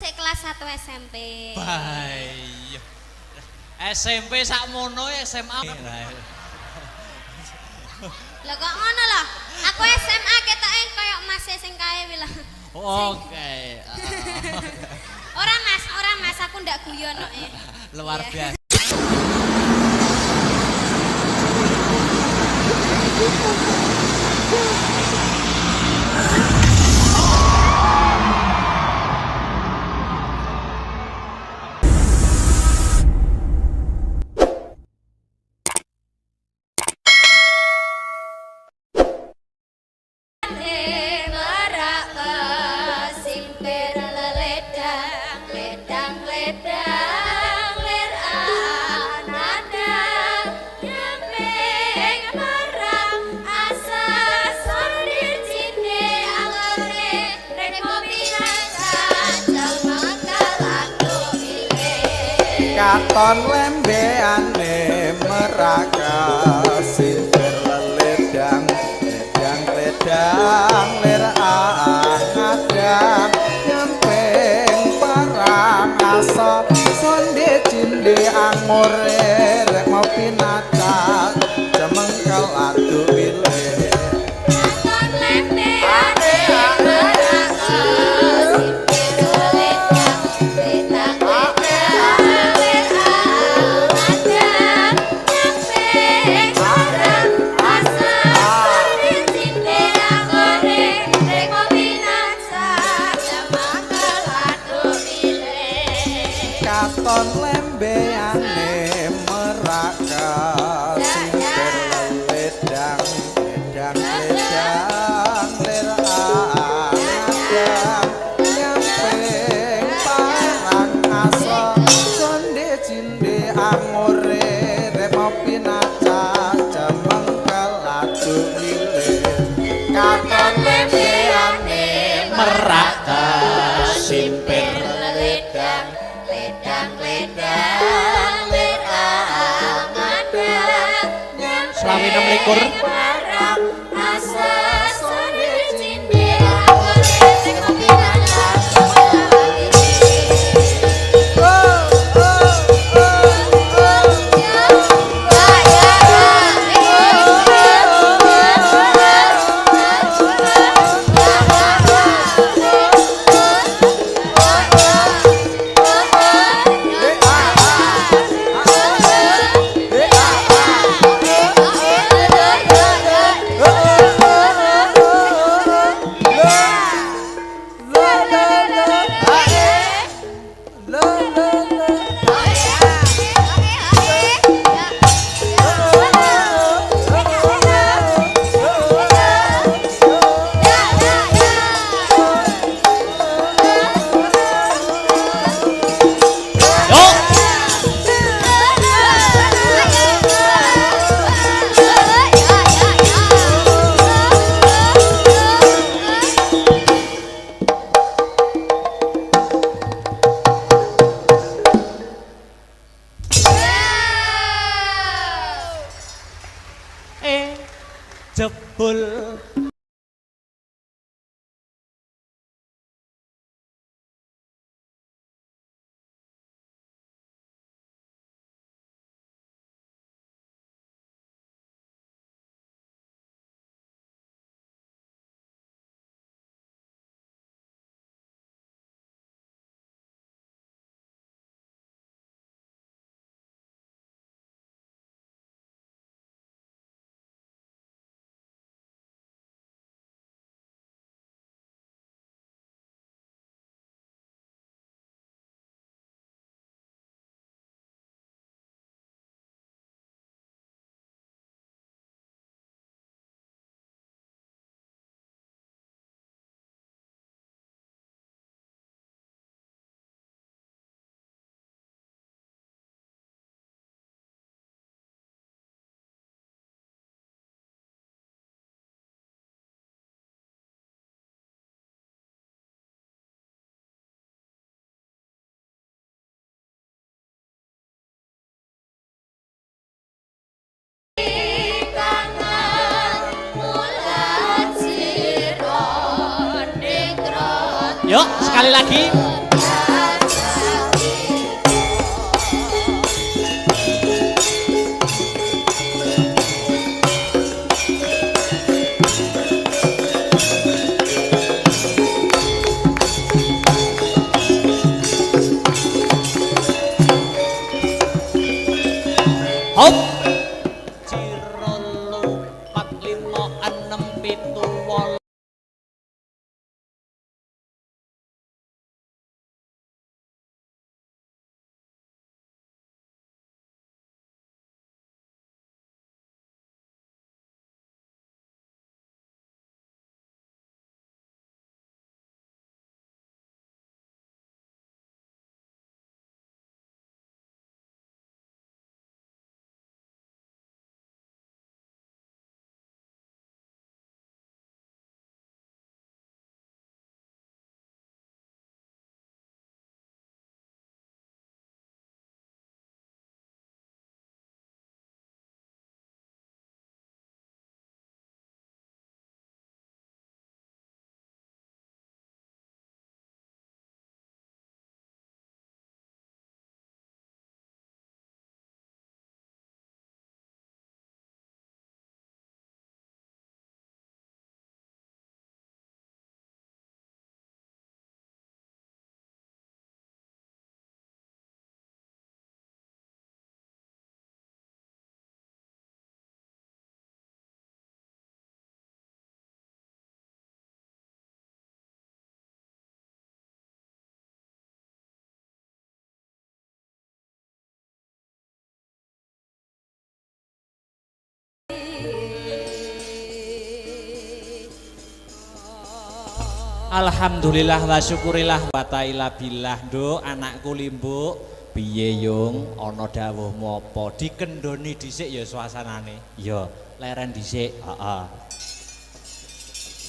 sik kelas 1 SMP. Baik. SMP sakmono SMA. Lah kok ngono lho? Aku SMA ketoke koyo Mas sing kae wi lho. Oke. Ora Mas, aku ndak guyon kok. Luar biasa. Katon lembeane meraka sinter ledang ledang lir angadang nyempeng parang asa sonde cinde angore rek ngopi natal cemengkel adu pilih Katon lembeane meraka katon lembeane meraka sinter ledang ledang lir angadang nyempeng parang asa sonde cinde angore remo pinaca cemengkel adu milih katon lembeane meraka sinter ledang Selami 26 parang asa sonde cinde jebul Yuk sekali lagi. Alhamdulillah wa syukurillah wa ta'ala billah. Nduk, anakku Limbuk. Piye yung ana dawuhmu apa? Dikendhoni dhisik ya suasanane. Ya, leren dhisik. Heeh.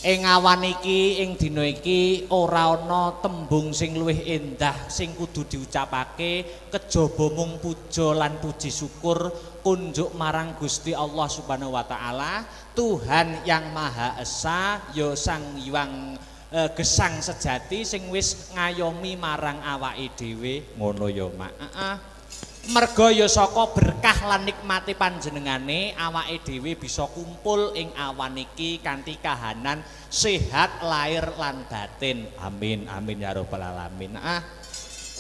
Ing awan iki, ing dina iki ora ana tembung sing luwih endah sing kudu diucapake kejaba mung puja lan puji syukur kunjuk marang Gusti Allah Subhanahu wa taala, Tuhan yang Maha Esa, ya Sang Hyang gesang sejati sing wis ngayomi marang awake dhewe. Ngono ya, Mak. Merga ya saka berkah lan nikmati panjenengane awake dhewe bisa kumpul ing awan iki kanthi kahanan sehat lahir lan batin. Amin amin ya rabbal alamin.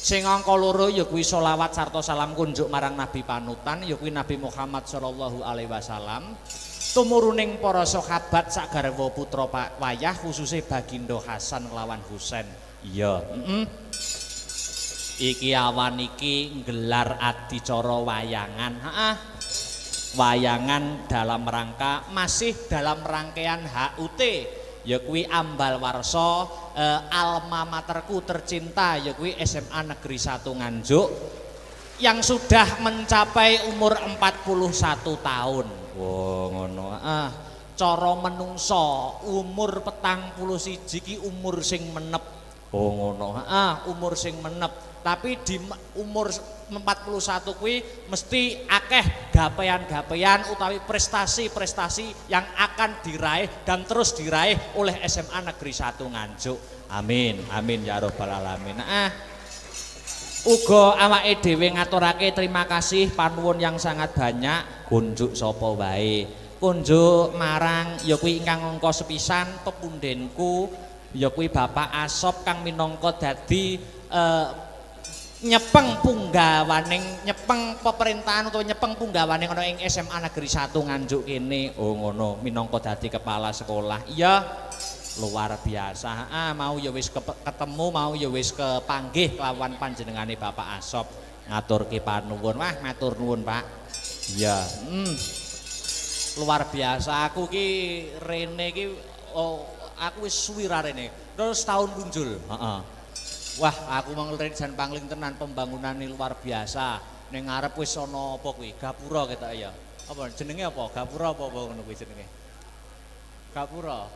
Sing angka loro ya kuwi selawat sarta salam kunjuk marang nabi panutan ya kuwi Nabi Muhammad sallallahu alaihi wasallam. Tumuruning para sahabat sak garwa putra wayah khususe Bagindo Hasan lawan Husain. Iya, iki awan iki nggelar adicara wayangan. Wayangan dalam rangka masih dalam rangkaian HUT, ya kuwi ambal warsa alma materku tercinta ya kuwi SMA Negeri 1 Nganjuk yang sudah mencapai umur 41 tahun. Wah, ngono. Cara menungso umur 41 iki umur sing menep. Oh ngono. Umur sing menep. Tapi di umur 41 kuwi mesti akeh gapean-gapean utawi prestasi-prestasi yang akan diraih dan terus diraih oleh SMA Negeri 1 Nganjuk. Amin. Amin ya rabbal alamin. Uga awake dhewe ngaturake terima kasih panuwun yang sangat banyak kunjuk sapa wae. Kunjuk marang ya kuwi ingkang angka sepisan pepundenku ya kuwi Bapak Asop kang minangka dadi nyepeng punggawaning nyepeng pemerintahan utawa nyepeng punggawaning ana ing SMA Negeri 1 Nganjuk kene. Oh ngono, minangka dadi kepala sekolah. Iya. Luar biasa. Mau ya wis ketemu, mau ya wis kepanggih lawan panjenengane Bapak Asop ngaturke panuwun. Wah, matur nuwun, Pak. Iya. Luar biasa. Aku ki rene ki aku wis suwi ra rene. Terus tahun punjul. Wah, aku manglen jan pangling tenan pembangunane luar biasa. Ning ngarep wis ana apa kuwi? Gapura ketok ya. Apa jenenge apa? Gapura apa ngono kuwi jenenge? Gapura.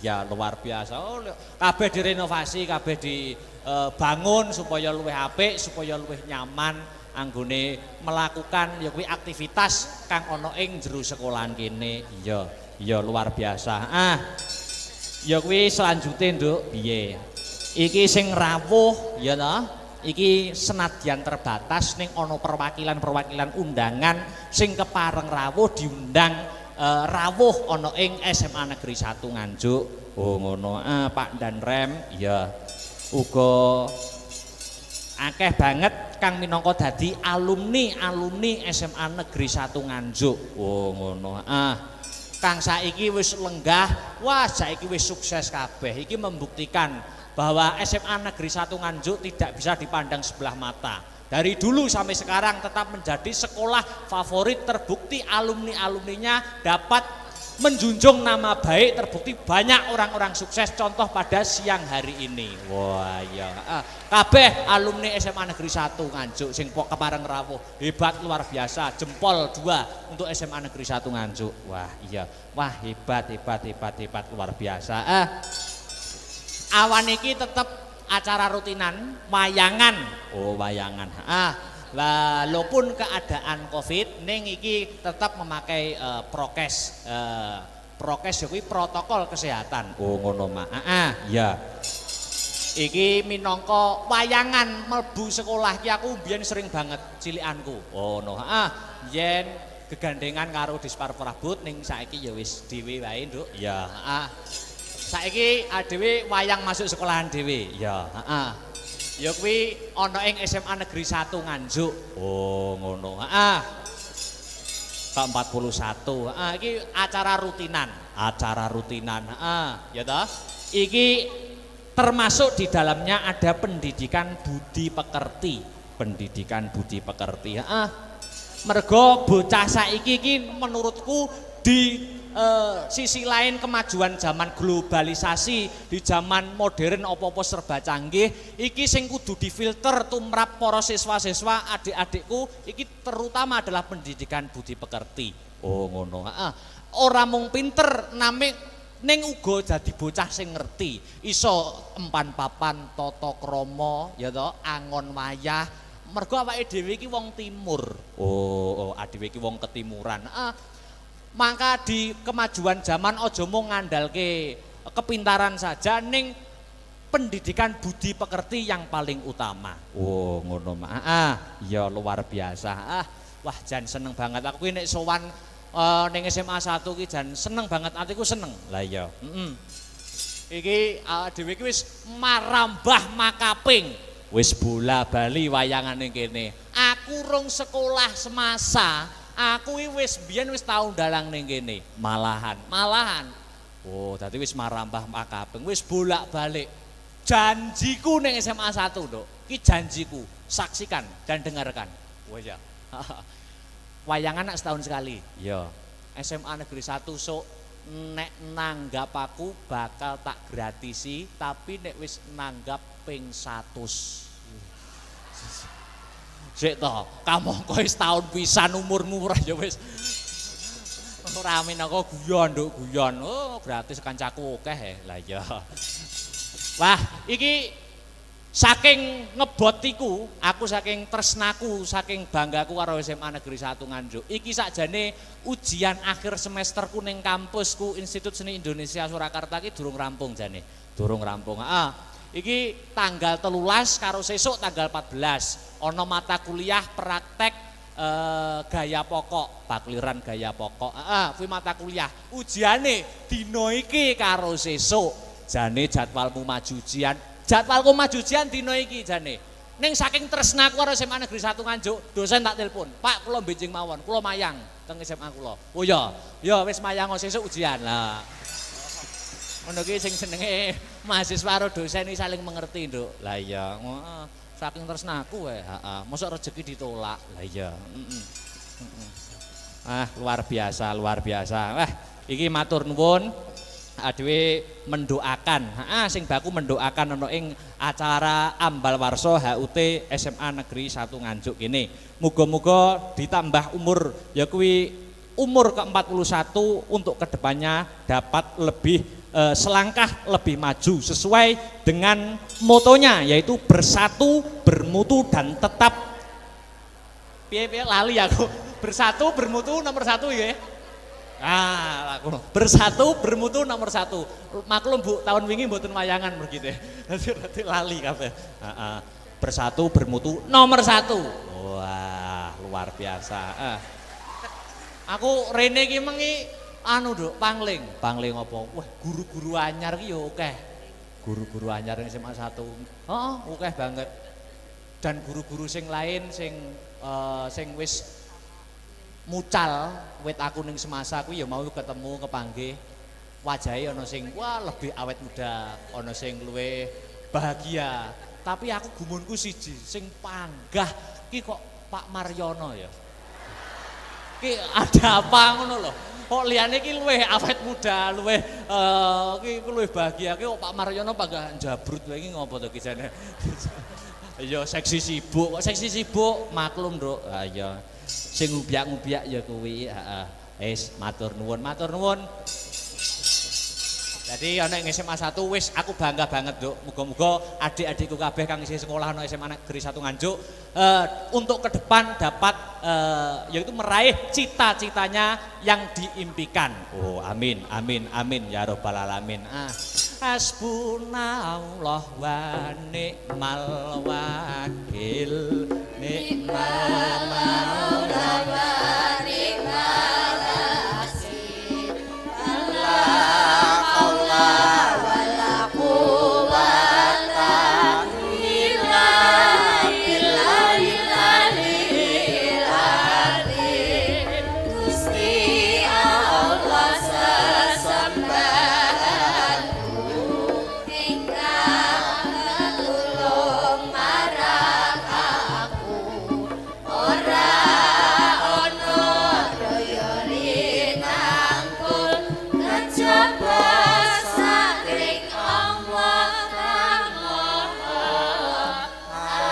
Ya luar biasa. Kabeh direnovasi, kabeh dibangun supaya luwih apik, supaya luwih nyaman anggone melakukan ya kuwi aktivitas kang ana ing jero sekolahan kene. Iya luar biasa. Ya kuwi selanjutnya Nduk, piye? Iki sing rawuh ya ta? Iki senadyan terbatas ning ana perwakilan-perwakilan undangan sing kepareng rawuh diundang rawuh ana ing SMA Negeri 1 Nganjuk. Oh ngono. Pak dan Rem ya uga akeh banget kang minangka dadi alumni SMA Negeri 1 Nganjuk. Oh ngono. Kang saiki wis lenggah, wah saiki wis sukses kabeh. Iki membuktikan bahwa SMA Negeri 1 Nganjuk tidak bisa dipandang sebelah mata. Dari dulu sampai sekarang tetap menjadi sekolah favorit, terbukti alumni-alumninya dapat menjunjung nama baik, terbukti banyak orang-orang sukses contoh pada siang hari ini. Wah ya, kabeh alumni SMA Negeri 1 Nganjuk sing kepareng rawuh hebat luar biasa, jempol 2 untuk SMA Negeri 1 Nganjuk. Wah iya, wah hebat luar biasa. Awan iki tetap acara rutinan wayangan. Oh wayangan. Walaupun keadaan Covid ning iki tetap memakai prokes. Prokes kuwi protokol kesehatan. Oh ngono Mak. Ya. Iki minangka wayangan mlebu sekolah ki aku mbiyen sering banget cilikanku. Oh no. Yen gegandengan karo Dispar Prabot ning saiki ya wis dhewe wae, Nduk. Ya, saiki dhewe wayang masuk sekolahan dhewe. Ya, ya kuwi ana ing SMA Negeri 1 Nganjuk. Oh, ngono. Ke-41. Iki acara rutinan. Ya toh? Iki termasuk di dalamnya ada pendidikan budi pekerti. Mergo bocah saiki iki menurutku sisi lain kemajuan zaman globalisasi, di zaman modern apa-apa serba canggih, iki sing kudu difilter tumrap para siswa-siswa adik-adikku iki terutama adalah pendidikan budi pekerti. Oh ngono. Ora mung pinter name ning uga dadi bocah sing ngerti, iso empan papan tata krama ya to, angon wayah. Mergo awake dhewe iki wong timur. Oh, dhewe iki wong ketimuran. Maka di kemajuan zaman aja mung ngandalke kepintaran saja ning pendidikan budi pekerti yang paling utama. Oh, ngono mah. Ya luar biasa. Wah, jan seneng banget aku iki nek sowan ning SMA 1 ki jan seneng banget, atiku seneng. Lah iya. Iki dhewe iki wis marambah makaping. Wis bola bali wayangane kene. Aku rung sekolah semasa, aku wis biyen wis tau ndalang ning kene. Malahan. Oh, dadi wis marambah makaping, wis bolak-balik. Janjiku ning SMA 1, Nduk. Ki janjiku. Saksikan dan dengarkan. Oh ya. Wayangan setahun sekali. Ya. SMA Negeri 1 sok nek nanggap aku bakal tak gratisi, tapi nek wis nanggap ping 100. Sik to, kamangka wis taun pisan umurmu ora ya wis. Ora amin aku guyon, Nduk, guyon. Oh, gratis kancaku akeh. Lah iya. Wah, iki saking ngebotiku, aku saking tresnaku, saking banggaku karo SMA Negeri 1 Nganjuk. Iki sakjane ujian akhir semesterku ning kampusku Institut Seni Indonesia Surakarta iki durung rampung jane. Durung rampung. Iki tanggal 13 karo sesuk tanggal 14 ana mata kuliah praktek gaya pokok, bakliran gaya pokok. Kuwi mata kuliah. Ujiane dina iki karo sesuk. Jane jadwalmu maju ujian. Jadwalku maju ujian dina iki jane. Ning saking tresnaku karo SMA Negeri 1 Nganjuk, dosen tak telepon. Pak, kula benjing mawon, kula mayang teng SMA kula. Oh ya, ya wis mayang sesuk ujian. Lah. Ngono ki sing senenge mahasiswa karo dosen iki saling mengerti, Nduk. Lah iya, saking tresnaku wae, heeh. Mosok rezeki ditolak. Lah iya, luar biasa, luar biasa. Wah, iki matur nuwun dhewe mendoakan, sing baku mendoakan ana ing acara ambal warsa HUT SMA Negeri 1 Nganjuk kene. Muga-muga ditambah umur ya kuwi umur ke-41 untuk kedepannya dapat lebih selangkah lebih maju sesuai dengan motonya yaitu bersatu, bermutu dan tetap piye-piye lali aku. Bersatu, bermutu nomor 1 ya. Aku bersatu, bermutu nomor 1. Maklum Bu, tahun wingi mboten wayangan begitu. Dadi lali kabeh. Bersatu, bermutu nomor 1. Wah, luar biasa. Aku rene iki mengi Nduk, pangling apa? Wah, guru-guru anyar ki yo akeh. Guru-guru anyar ning SMA 1. Heeh, akeh banget. Dan guru-guru sing lain sing wis mucal wit aku ning semasa kuwi ya mau ketemu kepanggih. Wajahe ana sing wah lebih awet muda, ana sing luwih bahagia. Tapi aku gumunku siji, sing panggah ki kok Pak Maryono ya. Ki ada apa ngono lho. Kok liyane ki luwih awet muda, luwih ki luwih bahagia ki kok Pak Maryono panggah jabrut wae iki ngopo to ki jane. Ya seksi sibuk, kok seksi sibuk maklum, Nduk. Ha iya. Sing ngubiak-ngubiak ya kuwi, heeh. Wis matur nuwun, matur nuwun. Jadi ana ing SMA 1 wis aku bangga banget, Nduk. Muga-muga adik-adikku kabeh kang isih sekolah ana SMA Negeri 1 Nganjuk untuk ke depan dapat yaitu meraih cita-citanya yang diimpikan. Oh, amin, amin, amin ya rabbal alamin. Hasbunallah wa ni'mal wakil, ni'mal maula wa ni'mal nasir.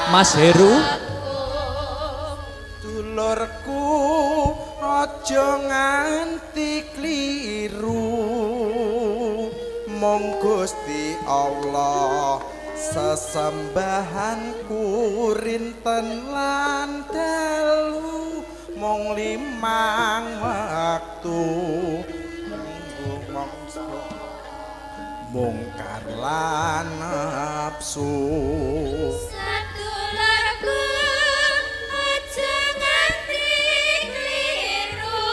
Mas Heru. Dulurku aja nganti kliru, mung Gusti Allah sesembahanku rinten lan dalu, mung 5 wektu minggu mungkar lan nafsu. Sedulurku aja nganti kliru,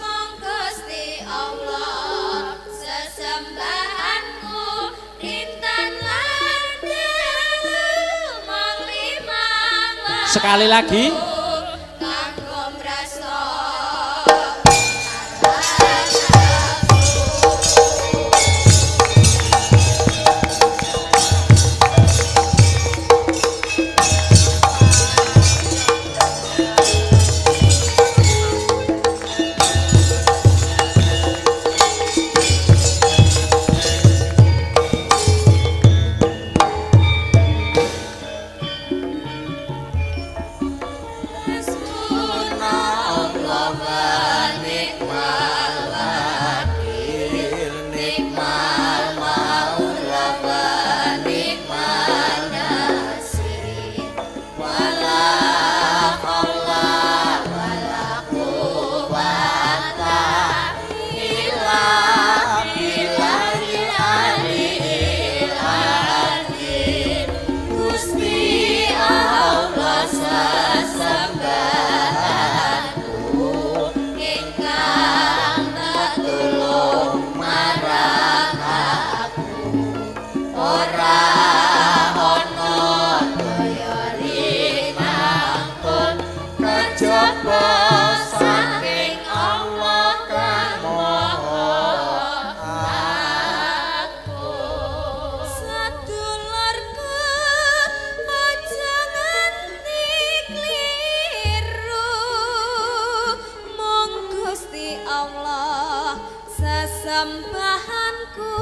mong Gusti Allah sesembahanmu rintan lan dalu, mong 5 waktu Sekali lagi. kanggo mrasa sembahanku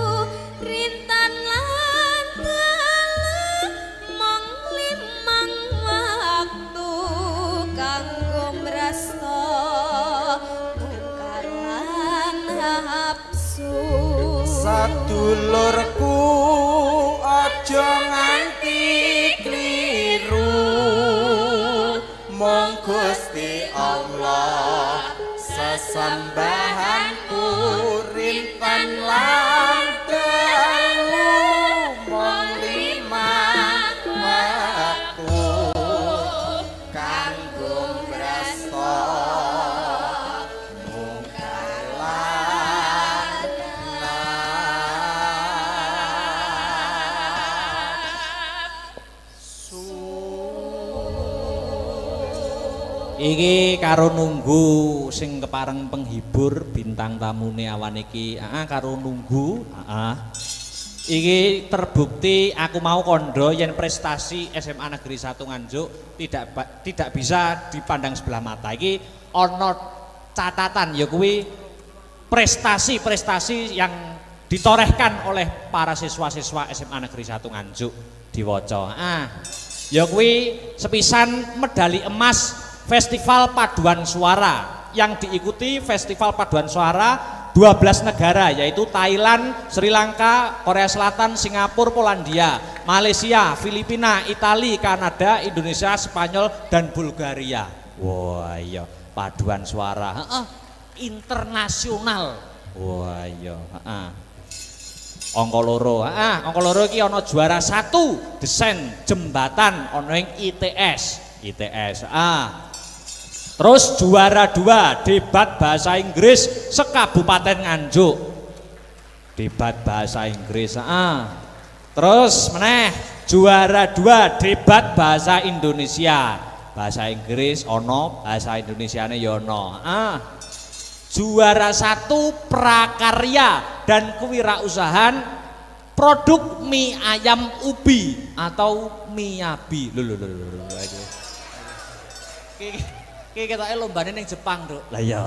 rintan lan dalu, mong 5 waktu kanggo mrasa mungkar lan nafsu. Sadulurku aja nganti kliru, mung Gusti Allah sesembahanku rintan lan dalu, mung 5 waktu kanggo mrasa mungkar lan nafsu. Iki karo nunggu sing kepareng penghibur bintang tamune awan iki. Karo nunggu. Iki terbukti aku mau kondo yen prestasi SMA Negeri 1 Nganjuk tidak bisa dipandang sebelah mata. Iki ana catatan ya kuwi prestasi-prestasi yang ditorehkan oleh para siswa-siswa SMA Negeri 1 Nganjuk diwaca. Ya kuwi sepisan medali emas Festival Paduan Suara yang diikuti Festival Paduan Suara 12 negara yaitu Thailand, Sri Lanka, Korea Selatan, Singapura, Polandia, Malaysia, Filipina, Italia, Kanada, Indonesia, Spanyol dan Bulgaria. Wah iya, paduan suara internasional. Wah iya, Angka loro iki ana juara 1 desain jembatan ana ing ITS. Terus juara 2 debat bahasa Inggris sekabupaten Nganjuk. Debat bahasa Inggris. Terus meneh juara 2 debat bahasa Indonesia. Bahasa Inggris ono, bahasa Indonesiane ya ono. Juara 1 prakarya dan kewirausahaan produk mie ayam ubi atau miyabi. Ki ketoke lombane ning Jepang, Nduk. Lah iya.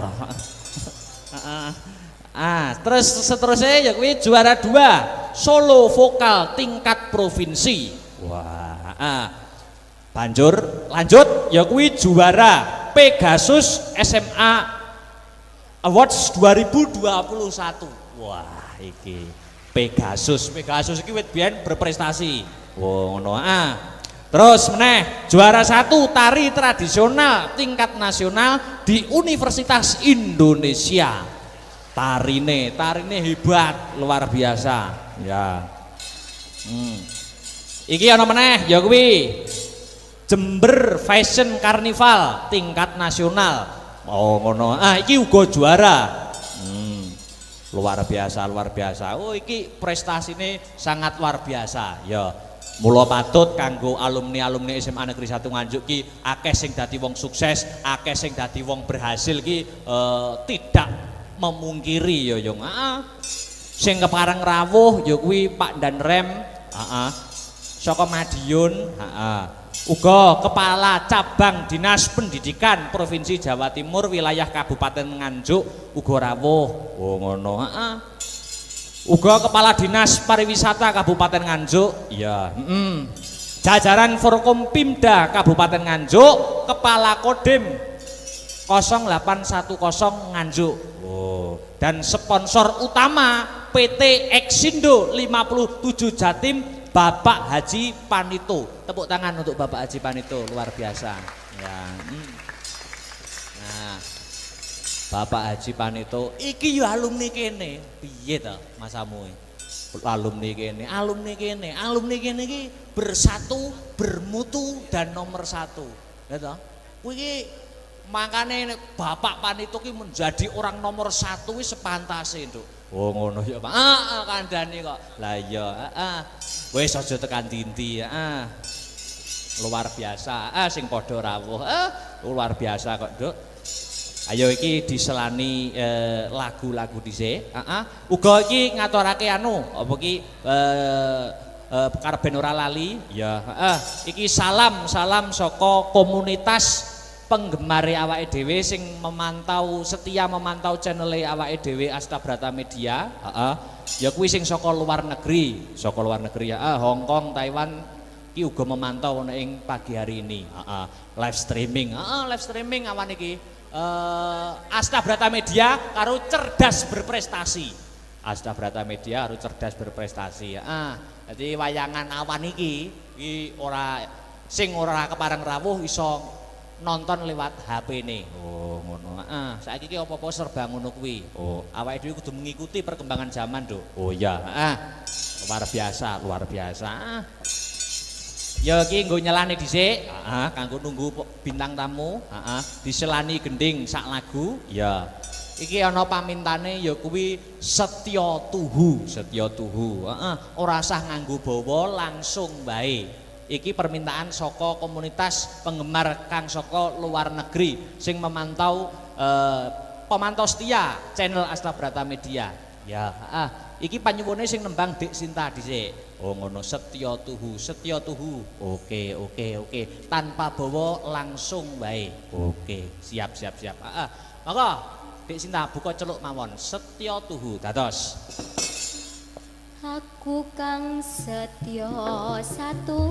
Terus seterusnya ya kuwi juara 2 solo vokal tingkat provinsi. Wah, banjur lanjut ya kuwi juara Pegasus SMA Awards 2021. Wah, iki Pegasus iki wit biyen berprestasi. Ngono. Terus meneh juara 1 tari tradisional tingkat nasional di Universitas Indonesia. Tarine hebat, luar biasa. Ya. Iki ana meneh ya kuwi Jember Fashion Carnival tingkat nasional. Oh ngono. Iki uga juara. Luar biasa. Oh iki prestasine sangat luar biasa. Ya. Mula patut kanggo alumni SMA Negeri 1 Nganjuk ki akeh sing dadi wong sukses, akeh sing dadi wong berhasil ki tidak memungkiri ya Yung. Sing kepareng rawuh ya kuwi Pak Danrem, saka Madiun, uga kepala cabang Dinas Pendidikan Provinsi Jawa Timur wilayah Kabupaten Nganjuk uga rawuh. Oh ngono. Uga kepala Dinas Pariwisata Kabupaten Nganjuk, iya. Jajaran Forkompimda Kabupaten Nganjuk, kepala Kodim 0810 Nganjuk. Oh, dan sponsor utama PT Exindo 57 Jatim Bapak Haji Panito. Tepuk tangan untuk Bapak Haji Panito, luar biasa. Ya. Nah, Bapak Haji Panito iki yo alumni kene. Piye to masamu? Alumni kene iki bersatu, bermutu dan nomor 1. Ya toh? Kuwi iki makane Bapak Panito ki menjadi orang nomor 1 wis sepantase, Nduk. Oh ngono ya, Pak. Kandhani kok. Lah iya, wis aja tekan dinti, luar biasa. Sing padha rawuh. Luar biasa kok, Nduk. Ayo iki diselani lagu-lagu dhisik. Uga iki ngaturake apa ki karben ora lali. Ya, iki salam saka komunitas penggemar awake dhewe sing setia memantau channel awake dhewe Astabrata Media. Ya kuwi sing saka luar negeri, Hong Kong, Taiwan iki uga memantau ing pagi hari ini. Live streaming awan iki. Astabrata Media karo cerdas berprestasi. Astabrata Media harus cerdas berprestasi. Jadi wayangan awan iki sing ora kepareng rawuh iso nonton lewat HP-ne. Oh, ngono. Saiki iki apa-apa serba ngono kuwi. Oh, awake dhewe kudu mengikuti perkembangan zaman, Nduk. Oh iya, luar biasa. Ya iki nggo nyelani dhisik, kanggo nunggu bintang tamu, diselani gending sak lagu. Ya. Iki ana pamintane ya kuwi setya tuhu. Ora usah nganggo bawa, langsung bae. Iki permintaan saka komunitas penggemar kang saka luar negeri sing memantau pemantau setia channel Astabrata Media. Ya, iki panyuwune sing nembang Dik Sinta dhisik. Oh ngono, setya tuhu. Oke. Tanpa bawa langsung bae. Oke, siap. Monggo Dik Sinta buka celuk mawon. Setya tuhu dados. Aku kang setya satu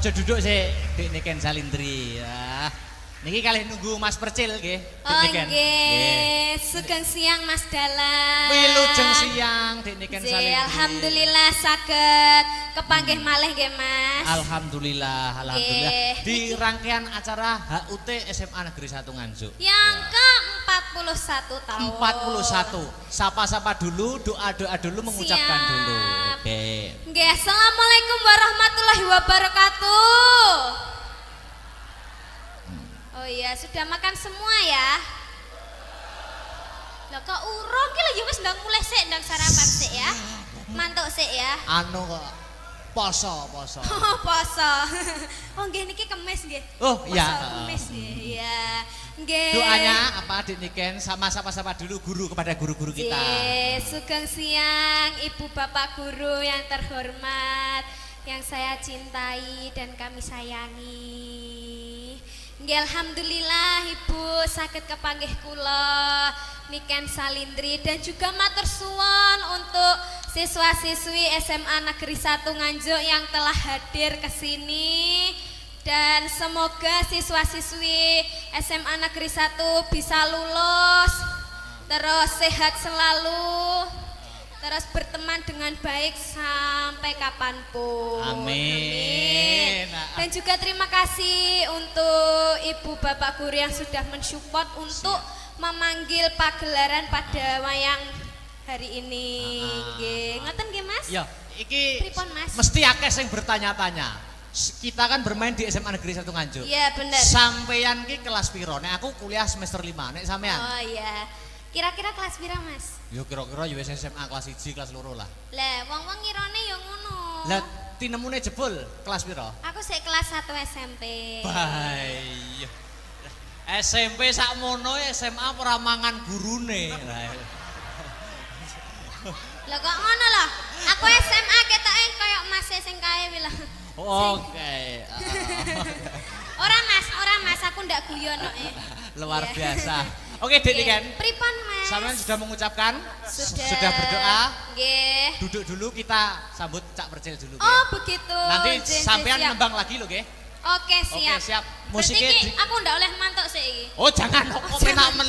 Aja duduk sih, Dik Niken Salindri. Ya. Niki kalih nunggu Mas Percil nggih. Oh nggih, sugeng siang Mas Dalang. Wilujeng siang Dik Niken Salindri. Alhamdulillah saged kepanggih malih nggih Mas. Alhamdulillah. Di rangkaian acara HUT SMA Negeri 1 Nganjuk. Yang ke-41 tahun. 41. Sapa-sapa dulu, doa-doa dulu, mengucapkan Siap. dulu. Oke. Nggih, assalamualaikum warahmatullahi wabarakatuh. Oh iya, sudah makan semua ya? Lah kok urung ki lho ya wis ndang mulai sik ndang sarapan sik ya. Mantuk sik ya. Anu kok poso. Oh, poso. Oh nggih niki kemis nggih. Oh iya. Poso kemis nggih. Iya. Nggih. Doanya apa Dik Niken sama sapa-sapa dulu guru kepada guru-guru kita. Sugeng siang Ibu Bapak Guru yang terhormat, yang saya cintai dan kami sayangi. Nggih alhamdulillah Ibu saged kepanggih kula Niken Salindri dan juga matur suwun untuk siswa-siswi SMA Negeri 1 Nganjuk yang telah hadir ke sini. Dan semoga siswa-siswi SMA Negeri 1 bisa lulus, terus sehat selalu, terus berteman dengan baik sampai kapanpun. Amin. Dan juga terima kasih untuk Ibu Bapak Guru yang sudah mensupport untuk memanggil pagelaran pada wayang hari ini. Nggih, ngoten nggih Mas? Ya, iki Pripun, Mas? mesti akeh sing bertanya-tanya. Kita kan bermain di SMA Negeri 1 Nganjuk. Iya, bener. Sampeyan ki kelas piro? Nek aku kuliah semester 5, nek sampean? Oh iya. Kira-kira kelas pira, Mas? Yo kira-kira yo wis SMA kelas 1, kelas 2 lah. Lah, wong-wong ngirone ya ngono. Lah tinemune jebul kelas piro? Aku sik kelas 1 SMP. Baik. SMP sakmono SMA ora mangan gurune. Lah kok ngono lho? Aku SMA ketoke koyo Mas sing kae wi lho. Oke. Ora Mas, aku ndak guyon kok. Luar Iya. biasa. Oke, Dik Niken. Pripun, Mas? Sampean sudah mengucapkan? Sudah berdoa? Nggih. Duduk dulu kita sambut Cak Percil dulu. Oh, begitu. Nanti Jen, sampean siap. nembang lagi lho, nggih. Oke, siap. Oke, siap. Musiknya Musiknya aku ndak oleh mantuk sik iki. Oh, jangan kok penak men.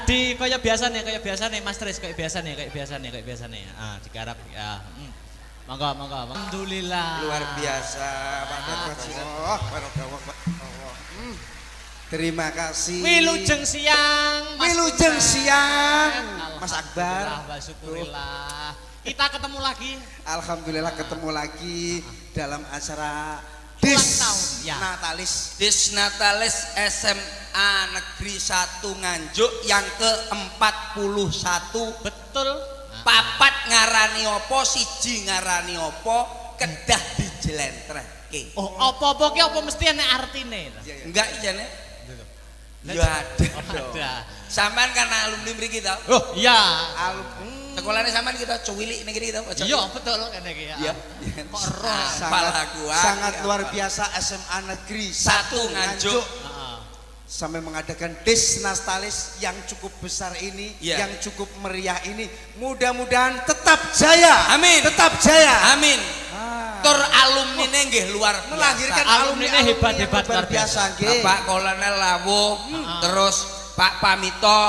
Di kaya biasa nih Mas Tris, kayak biasa nih. Ah, digarap ya. Monggo. Alhamdulillah. Luar biasa Pak Percil. Terima kasih. Wilujeng siang, Wilujeng siang, Mas Alhamdulillah, Akbar. wa syukurillah. Kita ketemu lagi. Alhamdulillah ketemu lagi dalam acara Ulang Dis tahun, ya. Natalis. Disnatalis SMA Negeri 1 Nganjuk yang ke-41. Betul. Papat ngarani opo, siji ngarani opo, kedah dijelentrehke. Oh, apa-apa ki apa mesti enek artine. Enggak jane? Lah, Ya ada. oh, dong. ada. Sampean kan alumni mriki to. Oh, iya. Sekolahnya sampean kita cuwilik ning kene to. Iya, betul kene iki ya. Iya. Kok ero. Apalah gua. Sangat luar biasa SMA Negeri 1 Nganjuk. Heeh. sampai mengadakan Dis Natalis yang cukup besar ini, Ya. yang cukup meriah ini. Mudah-mudahan tetap jaya. Amin. Tetap jaya. Amin. Tur alumni nggih luar biasa. Melahirkan Alumni alumni hebat-hebat, yang luar luar biasa. nggih. Bapak Kolonel Lawuh, terus Pak Pamito,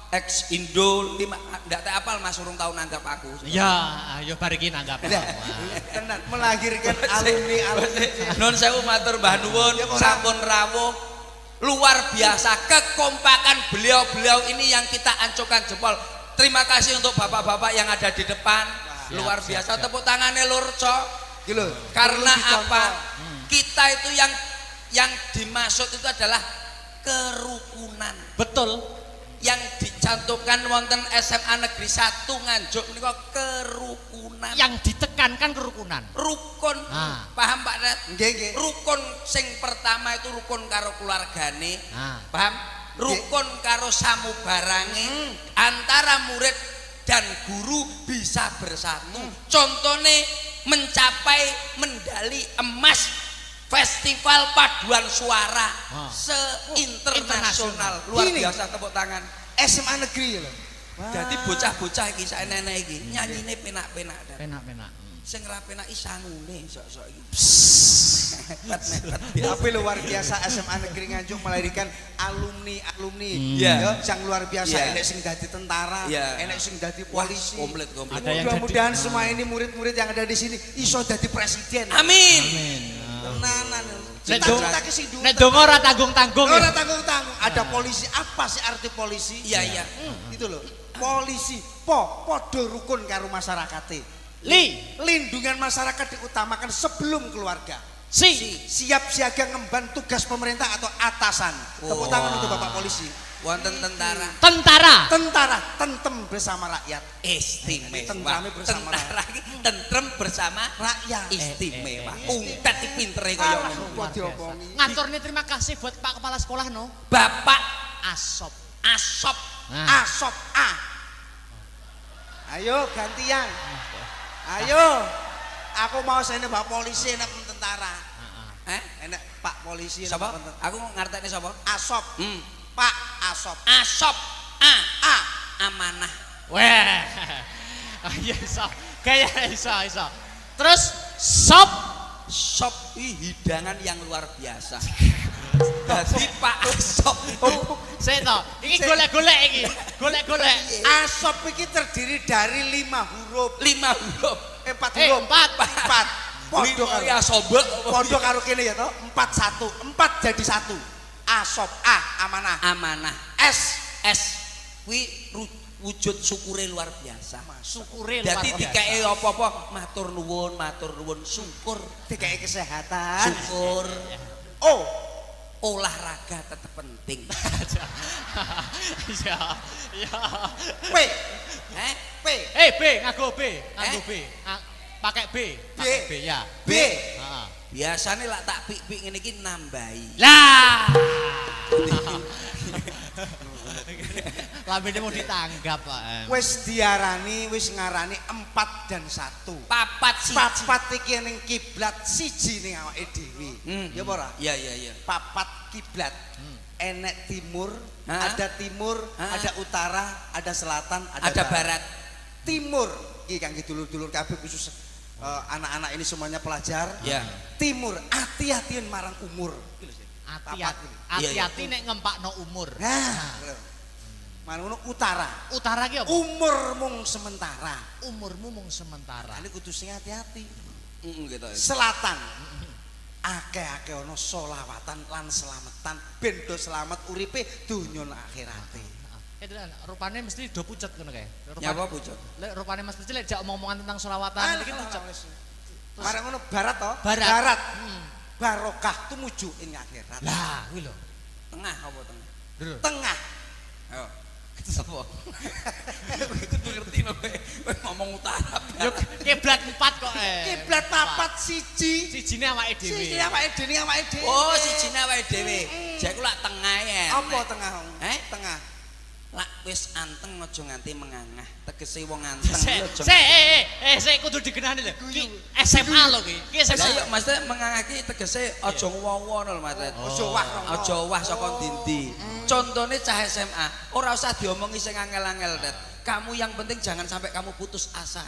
ex Indo, ndak tak apal Mas urung tau nanggap aku. Ya, ayo bariki nanggap. Dah, tenan melahirkan alumni Nun sewu matur Mbah Nuwun, Ya, Pak. sampun rawuh. Luar biasa kekompakan beliau-beliau ini yang kita ancurkan jempol. Terima kasih untuk bapak-bapak yang ada di depan. Luar biasa, siap. tepuk tangannya lur, Cok. Gitu loh, Karena perlu dicontoh. apa? Kita itu yang dimaksud itu adalah kerukunan. Betul. Yang dicantumkan wonten SMA Negeri 1 Nganjuk menika kerukunan. Yang ditekankan kerukunan. Rukun. Ah. Paham Pak Net? Nggih, nggih. Rukun sing pertama itu rukun karo keluargane. Ah. Paham? Rukun karo samubarange antara murid dan guru bisa bersatu. Contohnya mencapai medali emas Festival Paduan Suara se-internasional. Luar Gini. biasa, tepuk tangan. SMA Negeri loh. Jadi bocah-bocah iki sak nenek iki nyanyine penak-penak. Penak-penak. Sing ra penak isangune sok-sok iki. Mepet-mepet. Tapi luar biasa SMA Negeri Nganjuk melahirkan alumni Iya. yang luar biasa. Iya. Enek sing dadi tentara, Iya. enek sing dadi Wah, polisi. komplit. Ada yang Mudah-mudahan semua ini murid-murid yang ada di sini iso dadi presiden. Amin. Amin. Tenanan. Cita-cita ke sing dhuwur. Nek donga ora tanggung-tanggung. Ora tanggung-tanggung. Ada polisi. Apa sih arti polisi? Iya iya. Itu loh. Polisi. Podo rukun karo masyarakate. Lindungan masyarakat diutamakan sebelum keluarga. Siap siaga ngemban tugas pemerintah atau atasan. Tepuk tangan untuk Bapak polisi. Wonten tentara. Tentara tentrem bersama rakyat. Istimewa. Tentrame bersama Tentara iki tentrem bersama rakyat. istimewa. Ungkat iki pintere kaya ngono. Kok diomongi. Ngaturne terima kasih buat Pak Kepala Sekolah no. Bapak Asop. Asop. Asop A. Ayo gantian. Ayo. Aku mau sene Pak polisi enak tentara. Enak Pak polisi enak Sapa? tentara. Aku ngerteni sapa? Asop. Pak Asop. Asop A. Amanah. Wah. Iya iso. Kayak iso. Terus sop. Sop hidangan yang luar biasa. Jadi Pak Asop itu Sik to. Iki golek-golek iki. Golek-golek. Asop iki terdiri dari 5 huruf. 5 huruf. 4 huruf. 4. Podo karo. Ya sobek. Podo karo kene ya to. 4 1. 4 jadi 1. Asop A amanah. Amanah. S kuwi wujud syukure luar biasa. Syukure Dadi luar dikeke apa-apa matur nuwun, syukur. Dikei kesehatan. Syukur. Oh, Olahraga tetap penting. Iya. P. P. B nganggo B. Pakai B. Pakai B ya. B. Heeh. Biasane lak tak pik-pik ngene iki nambahi. Lah. Lambene mau ditanggap, Pak. Wis diarani, wis ngarani 4 dan 1. Papat siji. Papat iki ning kiblat siji ning awake dhewe. Ya apa ora? Iya. Papat kiblat. Enek timur, Hah? ada timur, Hah? ada utara, ada selatan, Ada barat. Timur, iki kangge dulur-dulur kabeh khusus anak-anak ini semuanya pelajar. Ya. Timur, hati-hatian marang umur. Hati-hati nek ngempakno umur. Nah, marang ngono utara. Utara ki apa? Umur mung sementara. Umurmu mung sementara. Ini kudu sing hati-hati. Gitu. Selatan. Akeh-akeh ana selawatan lan slametan ben do selamat uripe donya lan akhirate. Itu kan rupane mesti do pucet ngono kae. Nyapa pucuk? Lek rupane Mas Pecil lek jak omong-omongan tentang selawatan iki pucet. Marang ngono barat to? Barat. Barokah tumuju ing akhirat. Lah, kuwi lho. Tengah apa tengah? Tengah. Ayo. Sapa? Kudu ngerti no kowe. Kowe ngomong utara. Yo kiblat 4 kok. Kiblat papat siji. Sijine awake dhewe. Siji awake dhewe. Oh, sijine awake dhewe. Jek ku lak tengah ya. Apa tengah? Tengah. Lak wis anteng aja nganti mengangah. Tegese wong anteng Sik kudu digenani lho. Ki SMA lho ki. Ki Lah SMA. yo mesti mengangah ki tegese aja ngowo lho Mas. Aja wah saka ndi-ndi. Contone cah SMA, ora usah diomongi sing angel-angel, Det. Kamu yang penting jangan sampai kamu putus asa.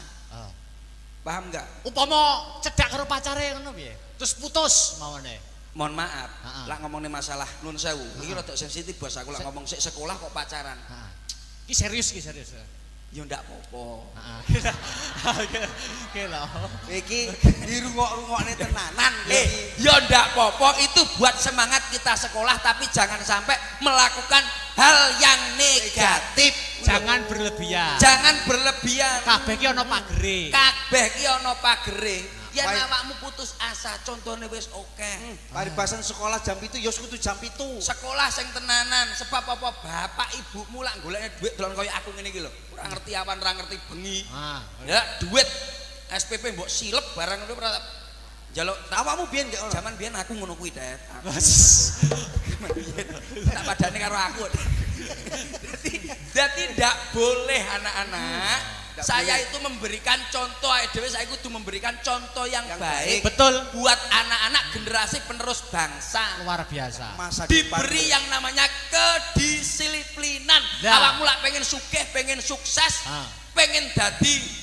Paham enggak? Upama cedak karo pacare ngono piye? Terus putus mawone. Mohon maaf, lak ngomongin masalah nun sewu. Iki rada sensitif bos aku lak ngomong sik sekolah kok pacaran. Ki serius. Ya ndak apa-apa. Oke lho. Iki dirungok-rungokne tenanan Ya ndak apa-apa itu buat semangat kita sekolah tapi jangan sampai melakukan hal yang negatif. Jangan berlebihan. Jangan berlebihan. Kabeh ki ana pagere. Kabeh ki ana pagere. Yen awakmu putus asa, contone wis akeh. Paribasan sekolah jam 7 ya kudu jam 7. Sekolah sing tenanan, sebab apa bapak ibumu lak golekne dhuwit dolan kaya aku ngene iki lho. Ora ngerti awan, ora ngerti bengi. Ya, dhuwit SPP mbok silep barang ngono ora njaluk. Awakmu biyen gak ono? Jaman biyen aku ngono kuwi, Det. Tak padane karo aku. Jadi tidak boleh anak-anak. Saya itu memberikan contoh, dhewe saya kudu memberikan contoh yang baik. Betul. Buat anak-anak generasi penerus bangsa. Luar biasa. Masa Diberi yang namanya kedisiplinan. Ya. Awakmu lak pengen sugih, pengen sukses, pengen dadi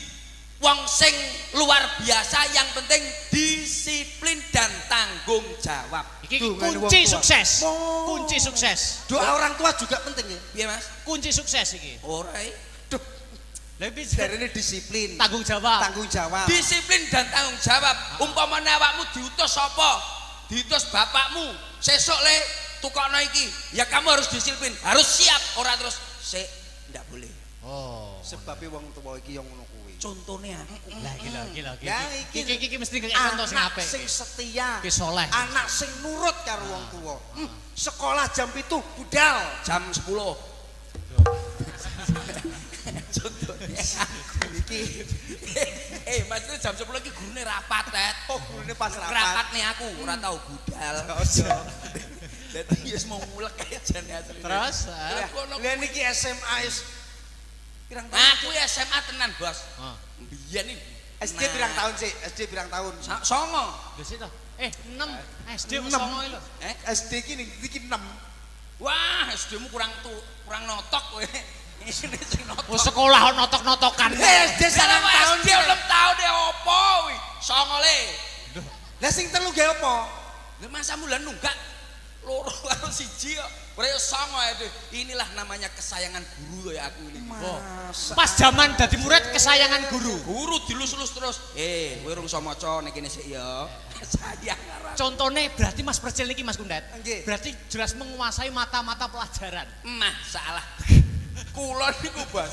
wong sing luar biasa, yang penting disiplin dan tanggung jawab. Iki kunci sukses. Kunci sukses. Doa orang tua juga penting ya. Piye, Mas? Kunci sukses iki. Ora. Lebih Jarene disiplin. tanggung jawab. Tanggung jawab. Disiplin dan tanggung jawab. Umpamane awakmu diutus sapa? ditus bapakmu sesok le tukokno iki ya kamu harus disiplin harus siap ora terus sik ndak boleh Sebabnya wong tua iki yang ngono kuwi. contohnya aku Lah gila. Ya Iki mesti ngekek contoh sing anak apik. sing setia, Ki soleh. anak sing nurut karo wong tua. Sekolah jam 7 budal. jam 10 contohnya aku iki maksudnya jam 10 iki gurune rapat tet Oh, gurune pas rapat. rapat nih aku ora tau budal dadi wis mau ngulek ae jane asli Terus Lah niki SMA is pirang tahun? aku ya SMA tenan bos biyen iki SD pirang tahun sih? SD pirang tahun? songo lho sik to. 6 SD kok 6. songo lho. SD ki niki 6. wah SD mu kurang notok kowe ini sing notok Oh sekolah notok-notokan. SD sarang tahun. SD 6 tahun ya opo kuwi songo le Lah sing telu ge apa? lha masa mulan nunggak loro karo siji kok ora yo songo ae inilah namanya kesayangan guru ya aku ini Pas zaman dadi murid kesayangan guru. guru dilus-lus terus kowe rung iso maca nek kene sik ya sayang karo Contohnya berarti Mas Percil niki Mas Kundet. Nggih. Berarti jelas menguasai mata-mata pelajaran. masalah kulon niku bos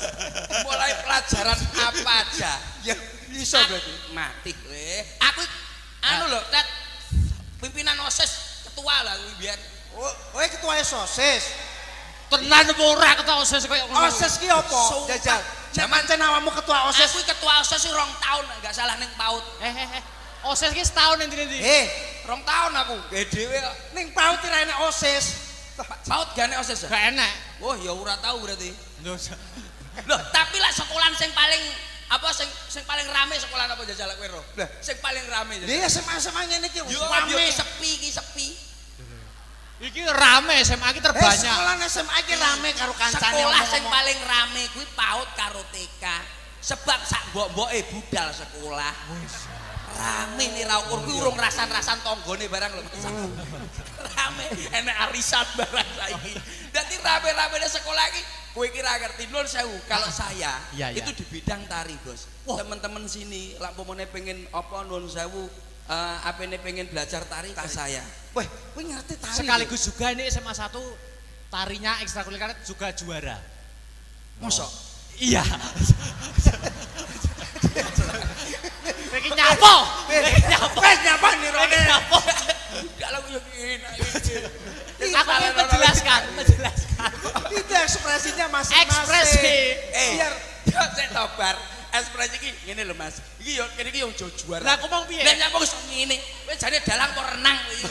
mulai pelajaran apa aja Ya iso berarti. mati kowe aku anu lho tet pimpinan OSIS ketua lah kuwi biyen Oh, ketua sosis. Tenan apa ora ketok OSIS koyo ngono. OSIS ki apa? Sumpah. Jajal. Zaman cen awakmu ketua aku OSIS. ketua OSIS sih 2 tahun enggak salah ning PAUD OSIS ki setahun endi-endi. 2 tahun aku ge dhewe kok Ning PAUD ora enek OSIS. PAUD gane OSIS ya? Gak enak. Wah ya ora tahu berarti Lho, loh tapi lah sekolahan sing paling apa sing paling rame sekolahan apa jajal kowe ro Lah. sing paling rame Dia SMA ngene iki yo rame. yo sepi sepi iki rame SMA ki terbanyak. Sekolah SMA iki rame karo kancane. sekolah sing paling rame kuwi PAUD karo TK sebab sak mbok-mboke budal sekolah rame nih ra ukur kuwi urung rasan-rasan tanggane barang lho Mas rame enek arisan barang saiki dadi rame-rame di sekolah iki kowe kira ngerti nun sewu kalau saya Iya. itu di bidang tari bos teman-teman sini lak pomone pengen apa nun sewu apene pengen belajar tari ke saya Weh, kowe ngerti tari. Sekaligus juga ini SMA 1 tarinya ekstrakurikuler juga juara. mosok Iya. Iki nyapo? Wes nyapa nih Rone. Nyapo? kalau yo ngene Aku ingin menjelaskan. Itu ekspresinya masing-masing. Ekspresi. Biar saya tobar ekspresi iki ngene lho Mas iki yo kene iki yo juara Lah aku mau piye? lah nyapa wis ngene kowe jane dalang kok renang kuwi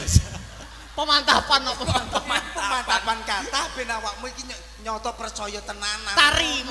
Pemantapan apa? pemantapan kata ben awakmu iki nyoto percaya tenanan. Tari,